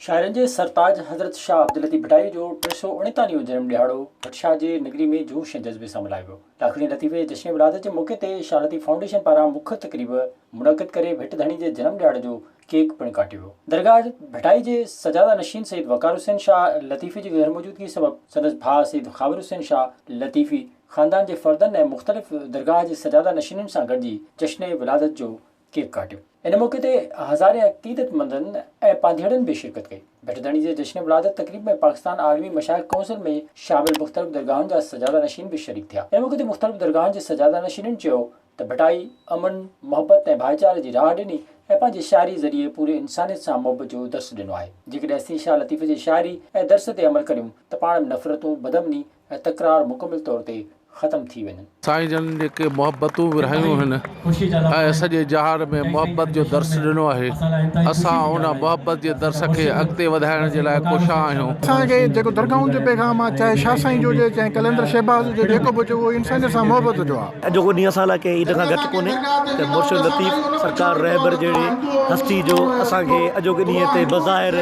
शाहरनि जे सरताज हज़रत शाह अब्दुल लतीफ़ भटाई जो 349 जन्म ॾिहाड़ो भटशाह जे नगरी में जोश ऐं जज़्बे सां मल्हायो वियो। लाखणी लतीफ़ जे जश्न विलादत जे मौक़े ते शाह लतीफ़ फाउंडेशन पारां मुख्य तक़रीब मुनक़िद करे भिट धणी जे जनम ॾिहाड़े जो केक पिणु काटियो वियो। दरगाह भटाई जे सजादा नशीन सईद वक़ार हुसैन शाह लतीफ़ी जी गैर मौजूदगी सबबि संदसि भाउ सईद ख़ाबिर हुसैन शाह लतीफ़ी ख़ानदान जे फ़र्दनि ऐं मुख़्तलिफ़ दरगाह जे सजादा नशीननि सां गॾिजी जश्न विलादत जो केक काटियो। इन मौक़े ते हज़ारे अक़ीदतमंदनि ऐं पांधेड़नि बि शिरकत कई। भिट धणी जे जश्न विलादत तक़रीब में पाकिस्तान आलमी मशाइख़ काउंसिल में शामिल मुख़्तलिफ़ दरगाहुनि जा सजादा नशीन बि शरीक थिया। इन मौक़े ते मुख़्तलिफ़ दरगाहुनि जे सजादा नशीननि चयो त भटाई अमन मोहब्बत ऐं भाईचारे जी राह ॾिनी ऐं पंहिंजी शाइरी ज़रिए पूरे इंसानियत सां मोहब्बत जो दर्स ॾिनो आहे। जेकॾहिं असीं शाह लतीफ़ जी शाइरी ऐं दर्स ते अमल करियूं त पाण में नफ़रतूं बदमनी ऐं तकरार मुकमिल तौर ते ख़तम थी वञनि। साईं जन जेके मोहब्बतूं विरहायूं आहिनि ऐं सॼे जहार में मोहब्बत जो दर्स ॾिनो आहे, असां उन मोहब्बत जे दर्स खे अॻिते वधाइण जे लाइ कोशिश आहियूं। असांखे जेको दरगाहुनि जो पैगाम आहे, चाहे शाह साईं जो हुजे चाहे कलंदर शहबाज़ हुजे, जेको बि हुजे उहो इंसानियत सां मोहब्बत जो आहे। अॼोको ॾींहुं असां लाइ कंहिं ईद खां घटि कोन्हे त मुर्शिद लतीफ़ सरकार रहबर जहिड़ी हस्ती जो असांखे अॼोके ॾींहं ते बज़ाहिर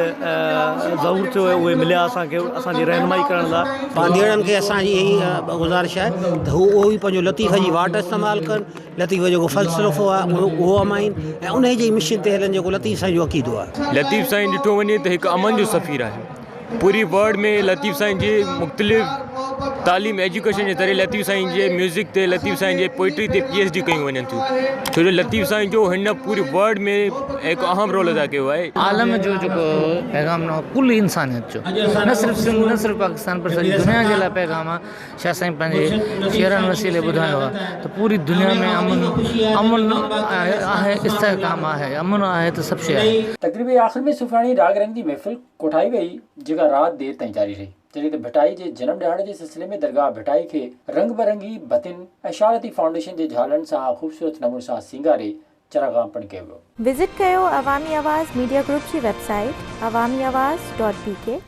ज़हूर थियो आहे, उहे मिलिया असांखे असांजी रहनुमाई करण लाइ। पांधेड़नि खे असांजी इहा गुज़ारिश आहे त उहो बि पंहिंजो लतीफ़ जी वाट इस्तेमालु कनि, लतीफ़ जेको फ़लसफ़ो आहे उहो अमाइनि ऐं उन जी मिशन ते हलनि जेको लतीफ़ साईं जो अक़ीदो आहे। लतीफ़ साईं ॾिठो वञे त हिकु अमन जो सफ़ीर आहे। पूरी वर्ल्ड में लतीफ़ साईं जे मुख़्तलिफ़ तालीम एजुकेशन जे ज़रिए लतीफ़ साईं जे म्यूज़िक ते लतीफ़ साईं जे पोइट्री ते PhD कयूं वञनि थियूं, छो जो लतीफ़ साईं जो हिन पूरी वर्ल्ड में हिकु अहम रोल अदा कयो आहे। आलम जो जेको पैगाम न कुल इंसानियत जो, न सिर्फ़ु पाकिस्तान पर सॼी दुनिया जे लाइ पैगाम आहे। शाह साईं पंहिंजे शेरनि वसीले ॿुधायो आहे त पूरी दुनिया में अमन आहे, इस्तेहकाम आहे, अमन आहे त सभु शइ आहे। तक़रीब जे आख़िर में सुफ़ाणी राग रंग जी महफ़िल कोठाई वई जेका राति देर ताईं जारी रही। जॾहिं त भटाई जे जनम ॾिहाड़े जे सिलसिले में दरगाह भटाई खे रंग बरंगी बतिन ऐं शाह लतीफ़ फाउंडेशन जे झालनि सां ख़ूबसूरत नमूने सां सींगारे चरागाह पिणु कयो वियो। विज़िट कयो अवामी आवाज़ मीडिया ग्रुप जी वेबसाइट awamiawaz.pk